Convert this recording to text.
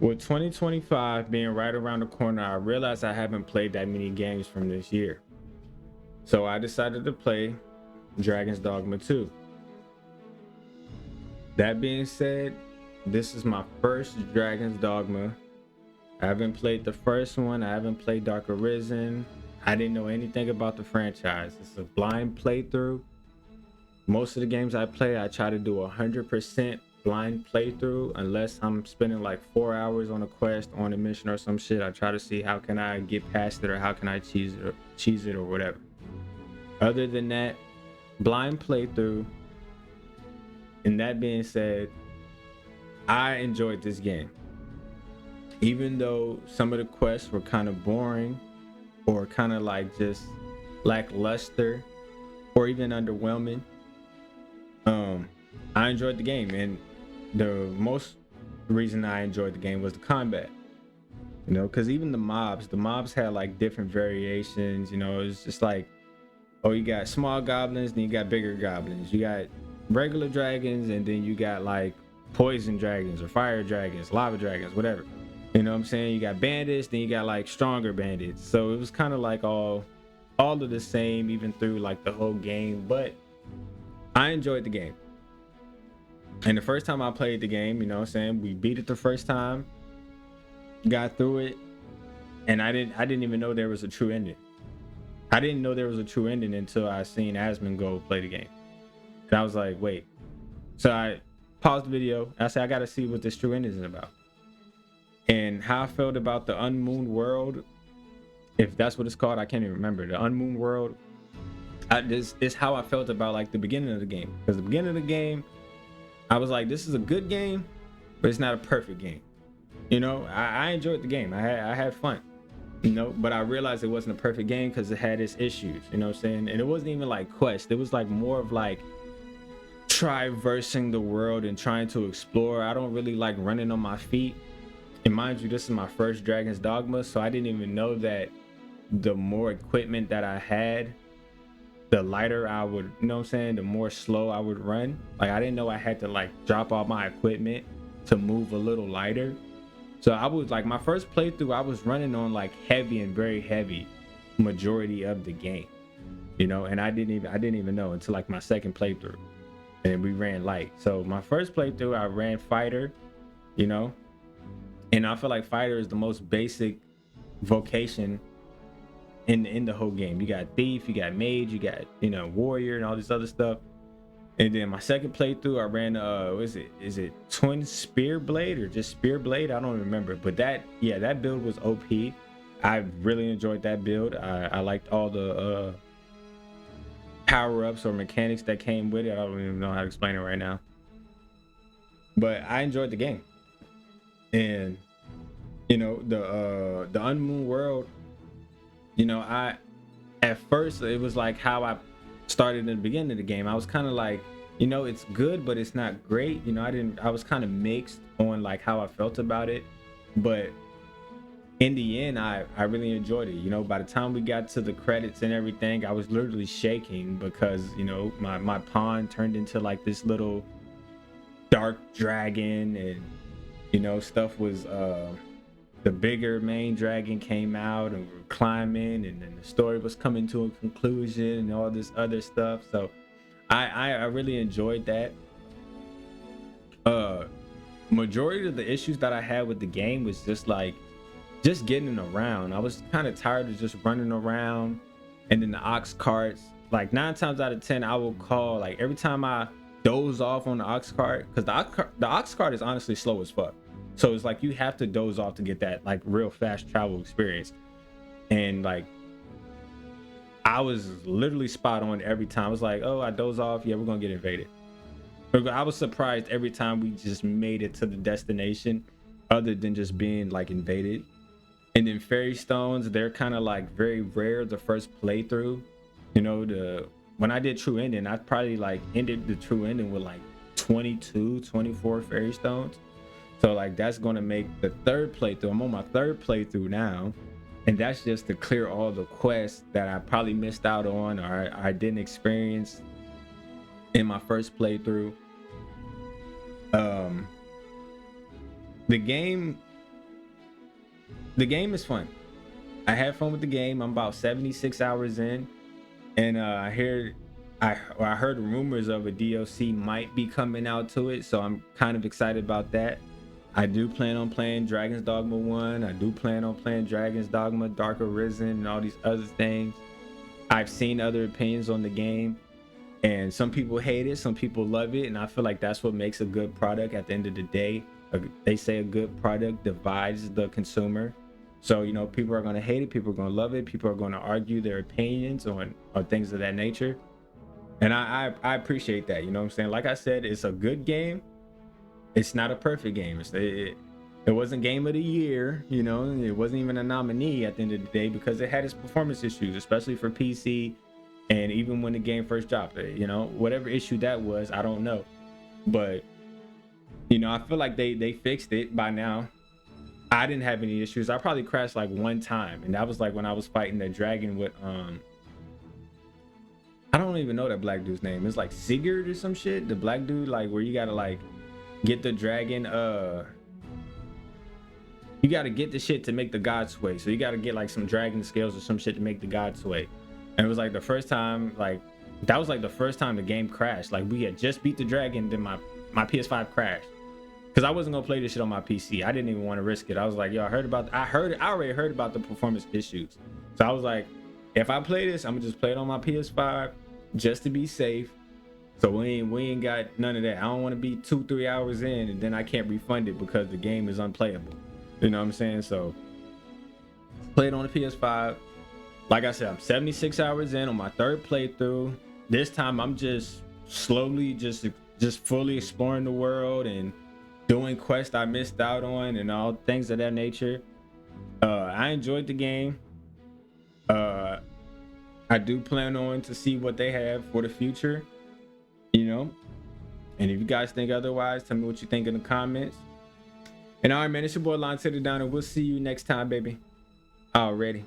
With 2025 being right around the corner, I realized I haven't played that many games from this year. So I decided to play Dragon's Dogma 2. That being said, this is my first Dragon's Dogma. I haven't played the first one, I haven't played Dark Arisen. I didn't know anything about the franchise. It's a blind playthrough. Most of the games I play, I try to do 100% blind playthrough unless I'm spending like 4 hours on a quest, on a mission or some shit. I try to see how can I get past it or how can I cheese it or whatever. Other than that, blind playthrough. And that being said, I enjoyed this game. Even though some of the quests were kind of boring or kind of like just lackluster or even underwhelming, I enjoyed the game, and the most reason I enjoyed the game was the combat. Because even the mobs had like different variations. It's just like, oh, you got small goblins, then you got bigger goblins, you got regular dragons, and then you got like poison dragons or fire dragons, lava dragons, whatever. You know what I'm saying? You got bandits, then you got like stronger bandits. So it was kind of like all of the same, even through like the whole game. But I enjoyed the game. And the first time I played the game, you know what I'm saying, we beat it the first time, got through it, and I didn't even know there was a true ending. I didn't know there was a true ending until I seen Asmund go play the game. And I was like, wait. So I paused the video. I said, I gotta see what this true ending is about. And how I felt about the Unmoon World, if that's what it's called, I can't even remember. The Unmoon World, this is how I felt about like the beginning of the game. Because the beginning of the game, I was like, this is a good game, but it's not a perfect game. I enjoyed the game. I had fun. But I realized it wasn't a perfect game because it had its issues. You know what I'm saying? And it wasn't even like quest. It was like more of like traversing the world and trying to explore. I don't really like running on my feet. And mind you, this is my first Dragon's Dogma, so I didn't even know that the more equipment that I had, the lighter I would, the more slow I would run. Like, I didn't know I had to like drop all my equipment to move a little lighter. So I was like, my first playthrough, I was running on like heavy and very heavy majority of the game, and I didn't even know until like my second playthrough, and we ran light. So my first playthrough, I ran fighter, and I feel like fighter is the most basic vocation in the whole game. You got thief, you got mage, you got warrior and all this other stuff. And then my second playthrough, I ran is it twin spear blade or just spear blade? I don't remember. But that build was OP. I really enjoyed that build. I liked all the power-ups or mechanics that came with it. I don't even know how to explain it right now. But I enjoyed the game. And the Unmoon World, I at first it was like how I started in the beginning of the game. I was kind of like, it's good, but it's not great. I was kind of mixed on like how I felt about it. But in the end, I really enjoyed it. By the time we got to the credits and everything, I was literally shaking because, my pawn turned into like this little dark dragon, and, stuff was, the bigger main dragon came out and we were climbing, and then the story was coming to a conclusion and all this other stuff. So I really enjoyed that. Majority of the issues that I had with the game was just getting around. I was kind of tired of just running around, and then the ox carts, like 9 times out of 10 I will call, like every time I doze off on the ox cart, because the ox cart is honestly slow as fuck. So it's like you have to doze off to get that like real fast travel experience. And like I was literally spot on every time. I was like, oh, I doze off, yeah, we're gonna get invaded. I was surprised every time we just made it to the destination, other than just being like invaded. And then fairy stones, they're kind of like very rare the first playthrough. When I did true ending, I probably like ended the true ending with like 22, 24 fairy stones. So like that's going to make the third playthrough. I'm on my third playthrough now, and that's just to clear all the quests that I probably missed out on or I didn't experience in my first playthrough. The game the game is fun. I had fun with the game. I'm about 76 hours in, and I heard rumors of a DLC might be coming out to it, so I'm kind of excited about that. I do plan on playing Dragon's Dogma 1. I do plan on playing Dragon's Dogma, Dark Arisen, and all these other things. I've seen other opinions on the game, and some people hate it, some people love it, and I feel like that's what makes a good product at the end of the day. They say a good product divides the consumer. So, people are going to hate it, people are going to love it, people are going to argue their opinions on things of that nature. And I appreciate that, you know what I'm saying? Like I said, it's a good game. It's not a perfect game. It wasn't game of the year, it wasn't even a nominee at the end of the day because it had its performance issues, especially for PC. And even when the game first dropped, whatever issue that was, I don't know. But, I feel like they fixed it by now. I didn't have any issues. I probably crashed like one time, and that was like when I was fighting the dragon with I don't even know that black dude's name. It's like Sigurd or some shit. The black dude, like where you gotta like get the dragon, you gotta get the shit to make the god sway. So you gotta get like some dragon scales or some shit to make the god sway. And it was like the first time, like that was like the first time the game crashed. Like we had just beat the dragon, then my PS5 crashed. Cause I wasn't gonna play this shit on my PC. I didn't even want to risk it. I was like, yo, I already heard about the performance issues. So I was like, if I play this, I'm gonna just play it on my PS5 just to be safe. So we ain't got none of that. I don't want to be 2-3 hours in and then I can't refund it because the game is unplayable. You know what I'm saying? So play it on the PS5. Like I said, I'm 76 hours in on my third playthrough. This time I'm just slowly just fully exploring the world and doing quests I missed out on and all things of that nature. I enjoyed the game. I do plan on to see what they have for the future, and if you guys think otherwise, tell me what you think in the comments. And all right, man, it's your boy Lon Down, and we'll see you next time, baby. Already.